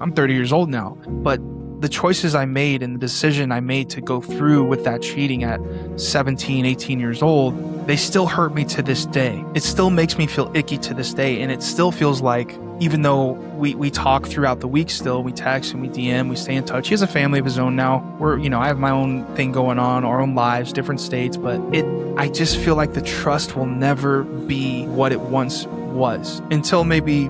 I'm 30 years old now, but the choices I made and the decision I made to go through with that cheating at 17, 18 years old, they still hurt me to this day. It still makes me feel icky to this day. And it still feels like, even though we talk throughout the week still, we text and we DM, we stay in touch. He has a family of his own now. I have my own thing going on, our own lives, different states, but I just feel like the trust will never be what it once was until maybe,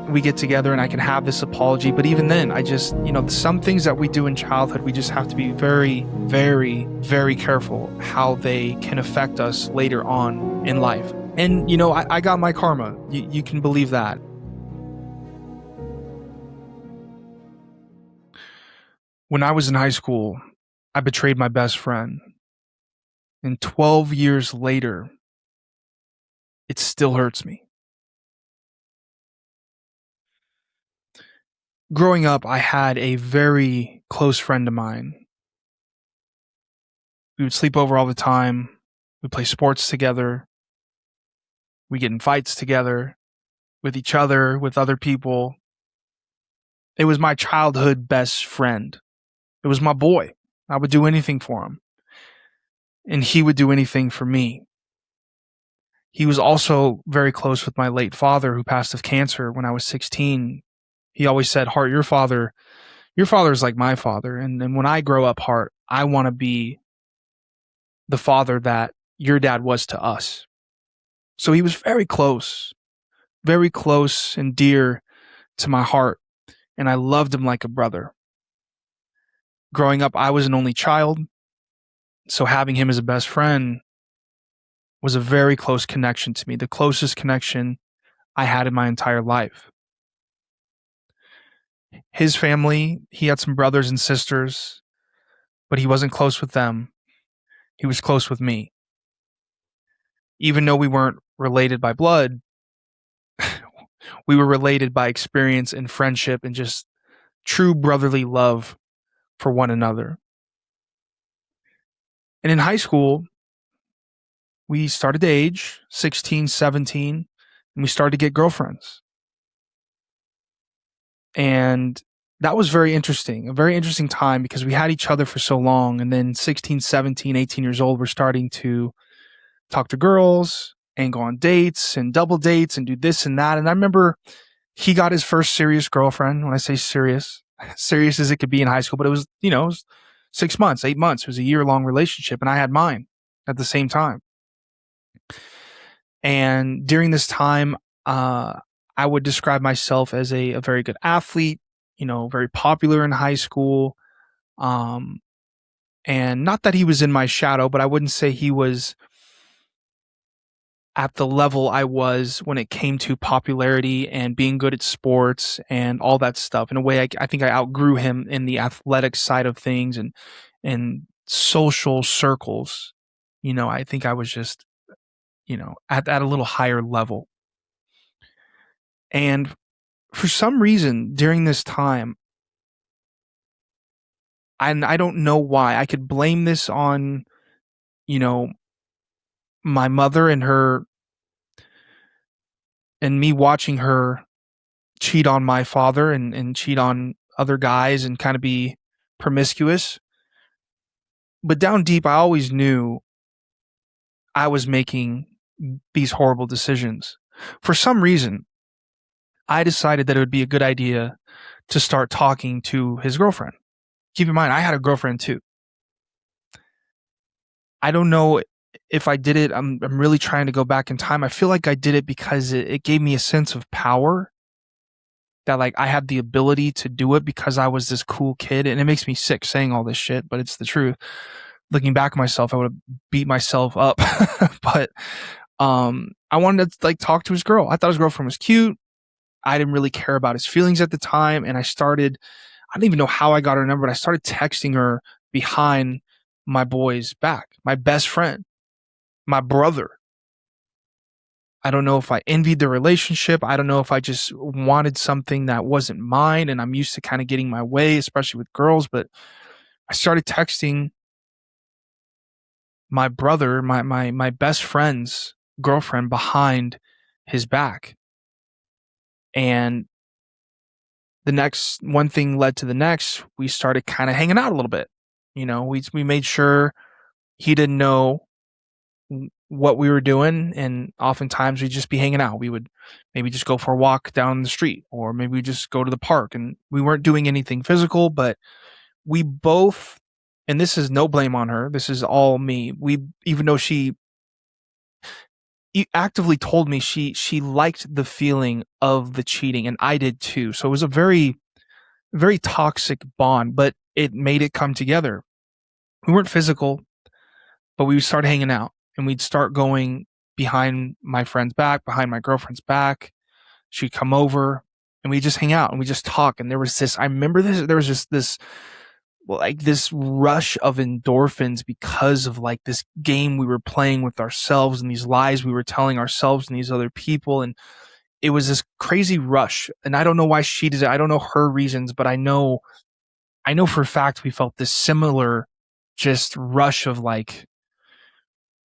we get together and I can have this apology. But even then, I just, some things that we do in childhood, we just have to be very, very, very careful how they can affect us later on in life. And, I got my karma. You can believe that. When I was in high school, I betrayed my best friend. And 12 years later, it still hurts me. Growing up, I had a very close friend of mine. We would sleep over all the time. We'd play sports together. We'd get in fights together with each other, with other people. It was my childhood best friend. It was my boy. I would do anything for him. And he would do anything for me. He was also very close with my late father, who passed of cancer when I was 16. He always said, Hart, your father is like my father. And when I grow up, Hart, I want to be the father that your dad was to us. So he was very close and dear to my heart. And I loved him like a brother. Growing up, I was an only child. So having him as a best friend was a very close connection to me, the closest connection I had in my entire life. His family, he had some brothers and sisters, but he wasn't close with them. He was close with me. Even though we weren't related by blood, we were related by experience and friendship and just true brotherly love for one another. And in high school, we started to age, 16, 17, and we started to get girlfriends. And that was very interesting, a very interesting time because we had each other for so long. And then 16, 17, 18 years old, we're starting to talk to girls and go on dates and double dates and do this and that. And I remember he got his first serious girlfriend. When I say serious as it could be in high school, but it was, it was 6 months, 8 months. It was a year-long relationship. And I had mine at the same time. And during this time, I would describe myself as a very good athlete, very popular in high school. And not that he was in my shadow, but I wouldn't say he was at the level I was when it came to popularity and being good at sports and all that stuff. In a way, I think I outgrew him in the athletic side of things and social circles. I think I was just, at a little higher level. And for some reason during this time, and I don't know why, I could blame this on, my mother and me watching her cheat on my father and cheat on other guys and kind of be promiscuous. But down deep, I always knew I was making these horrible decisions. For some reason, I decided that it would be a good idea to start talking to his girlfriend. Keep in mind, I had a girlfriend too. I don't know if I did it. I'm really trying to go back in time. I feel like I did it because it gave me a sense of power, that like I had the ability to do it because I was this cool kid. And it makes me sick saying all this shit, but it's the truth. Looking back at myself, I would have beat myself up. But I wanted to like talk to his girl. I thought his girlfriend was cute. I didn't really care about his feelings at the time. And I don't even know how I got her number, but I started texting her behind my boy's back, my best friend, my brother. I don't know if I envied the relationship. I don't know if I just wanted something that wasn't mine, and I'm used to kind of getting my way, especially with girls. But I started texting my brother, my best friend's girlfriend behind his back. And the next one thing led to the next. We started kind of hanging out a little bit. We made sure he didn't know what we were doing, and oftentimes we'd just be hanging out. We would maybe just go for a walk down the street, or maybe we just go to the park, and we weren't doing anything physical, but we both, and this is no blame on her, this is all me. Even though she actively told me she liked the feeling of the cheating, and I did too. So it was a very, very toxic bond, but it made it come together. We weren't physical, but we started hanging out, and we'd start going behind my friend's back, behind my girlfriend's back. She'd come over, and we just hang out, and we just talk. And there was this, I remember this, there was just this, like this rush of endorphins because of like this game we were playing with ourselves and these lies we were telling ourselves and these other people. And it was this crazy rush. And I don't know why she did it. I don't know her reasons, but I know for a fact we felt this similar just rush of like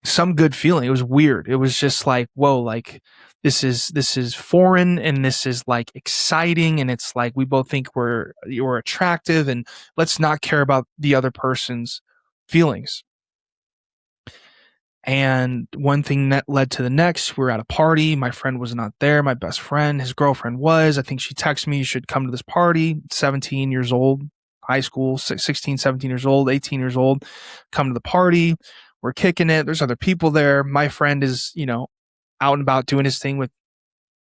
some good feeling. It was weird. It was just like, whoa, like this is foreign, and this is like exciting, and it's like we both think we're attractive, and let's not care about the other person's feelings. And one thing that led to the next. We were at a party. My friend was not there. My best friend, his girlfriend was. I think she texted me, you should come to this party. 17 years old, high school, 16, 17 years old, 18 years old. Come to the party. We're kicking it. There's other people there. My friend is, out and about doing his thing with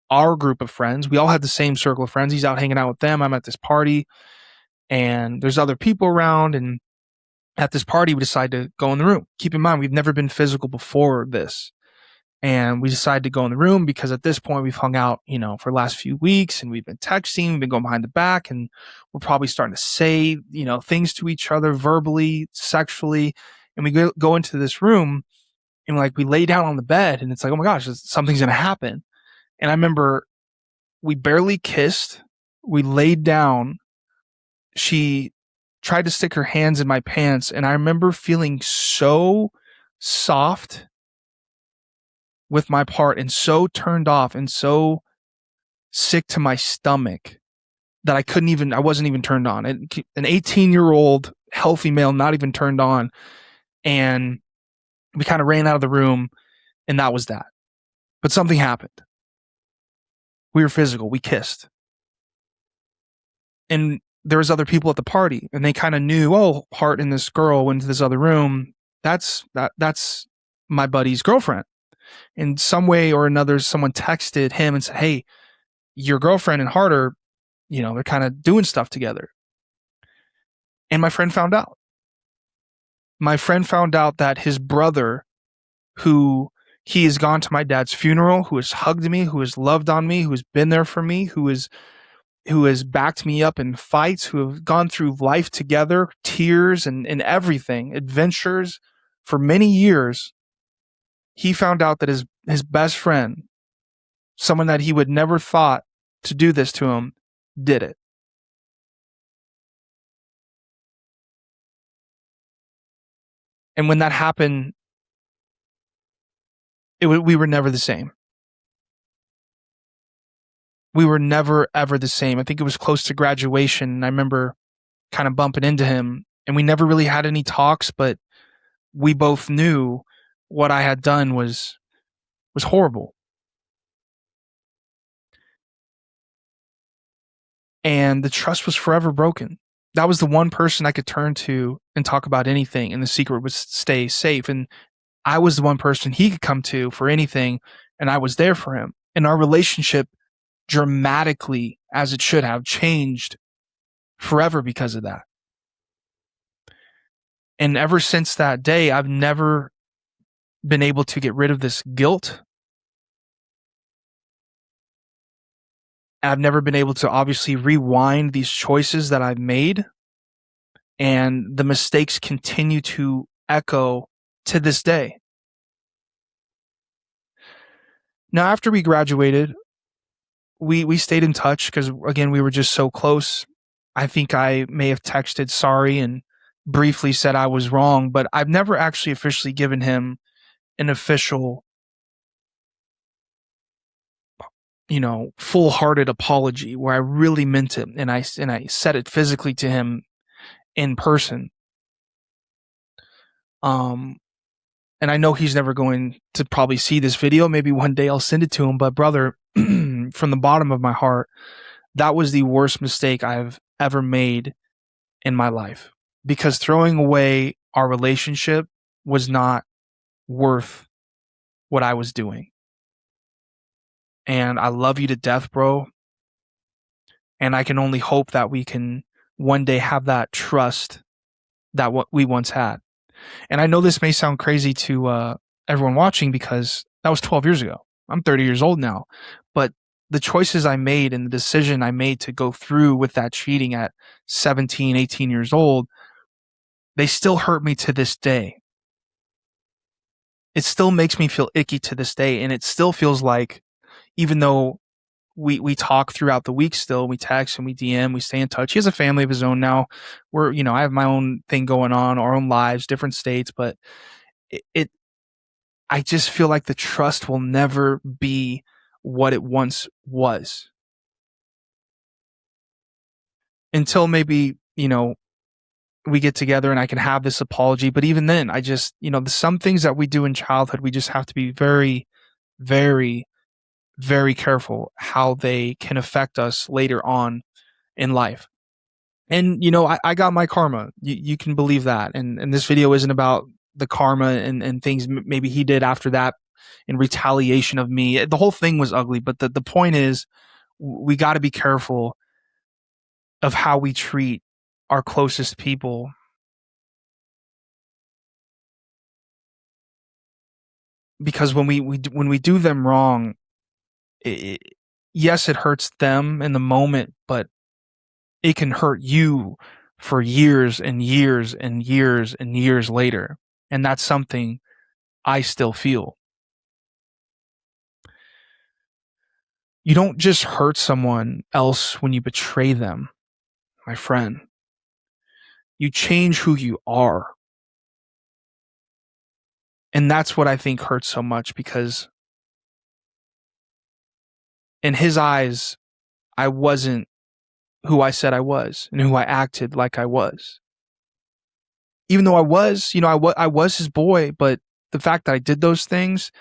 our group of friends. We all had the same circle of friends. He's out hanging out with them. I'm at this party, and there's other people around. And at this party, we decide to go in the room. Keep in mind, we've never been physical before this. And we decided to go in the room because at this point we've hung out, for the last few weeks, and we've been texting, we've been going behind the back, and we're probably starting to say, things to each other verbally, sexually. And we go into this room, and like we lay down on the bed, and it's like, oh my gosh, something's going to happen. And I remember we barely kissed. We laid down. She tried to stick her hands in my pants, and I remember feeling so soft with my part and so turned off and so sick to my stomach that I wasn't even turned on. An 18-year-old healthy male, not even turned on. And we kind of ran out of the room, and that was that. But something happened. We were physical. We kissed. And there was other people at the party, and they kind of knew, oh, Hart and this girl went to this other room. That's my buddy's girlfriend. In some way or another, someone texted him and said, hey, your girlfriend and Hart are, they're kind of doing stuff together. And my friend found out. My friend found out that his brother, who he has gone to my dad's funeral, who has hugged me, who has loved on me, who has been there for me, who has backed me up in fights, who have gone through life together, tears and everything, adventures for many years. He found out that his best friend, someone that he would never thought to do this to him, did it. And when that happened, we were never the same. We were never, ever the same. I think it was close to graduation, and I remember kind of bumping into him, and we never really had any talks, but we both knew what I had done was horrible. And the trust was forever broken. That was the one person I could turn to and talk about anything, and the secret would stay safe. And I was the one person he could come to for anything, and I was there for him. And our relationship dramatically, as it should have, changed forever because of that. And ever since that day, I've never been able to get rid of this guilt. I've never been able to obviously rewind these choices that I've made. And the mistakes continue to echo to this day. Now, after we graduated, we stayed in touch because, again, we were just so close. I think I may have texted sorry and briefly said I was wrong, but I've never actually officially given him an official full-hearted apology where I really meant it, and I said it physically to him in person. And I know he's never going to probably see this video. Maybe one day I'll send it to him. But brother, from the bottom of my heart, that was the worst mistake I've ever made in my life, because throwing away our relationship was not worth what I was doing. And I love you to death, bro. And I can only hope that we can one day have that trust that what we once had. And I know this may sound crazy to everyone watching, because that was 12 years ago. I'm 30 years old now. But the choices I made and the decision I made to go through with that cheating at 17, 18 years old, they still hurt me to this day. It still makes me feel icky to this day. And it still feels like, even though we talk throughout the week still, we text and we DM, we stay in touch. He has a family of his own now. I have my own thing going on, our own lives, different states, but I just feel like the trust will never be what it once was. Until maybe, we get together and I can have this apology. But even then, I just, some things that we do in childhood, we just have to be very, very, very careful how they can affect us later on in life. And, I got my karma. You can believe that. And this video isn't about the karma and things maybe he did after that in retaliation of me. The whole thing was ugly. But the point is, we got to be careful of how we treat our closest people. Because when we do them wrong, yes, it hurts them in the moment, but it can hurt you for years and years and years and years later. And that's something I still feel. You don't just hurt someone else when you betray them, my friend. You change who you are. And that's what I think hurts so much, because in his eyes, I wasn't who I said I was and who I acted like I was. Even though I was, I was his boy, but the fact that I did those things,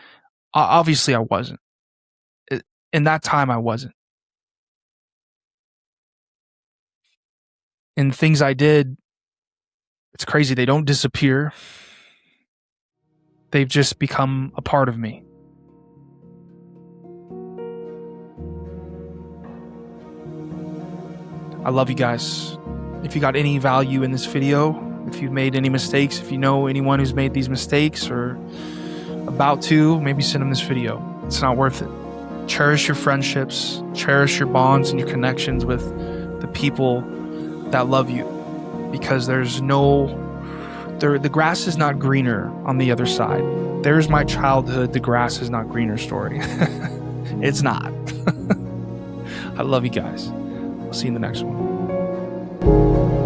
obviously I wasn't. In that time, I wasn't. And things I did, it's crazy. They don't disappear. They've just become a part of me. I love you guys. If you got any value in this video, if you've made any mistakes, if you know anyone who's made these mistakes or about to, maybe send them this video. It's not worth it. Cherish your friendships, cherish your bonds and your connections with the people that love you, because the grass is not greener on the other side. There's my childhood, the grass is not greener story. It's not. I love you guys. I'll see you in the next one.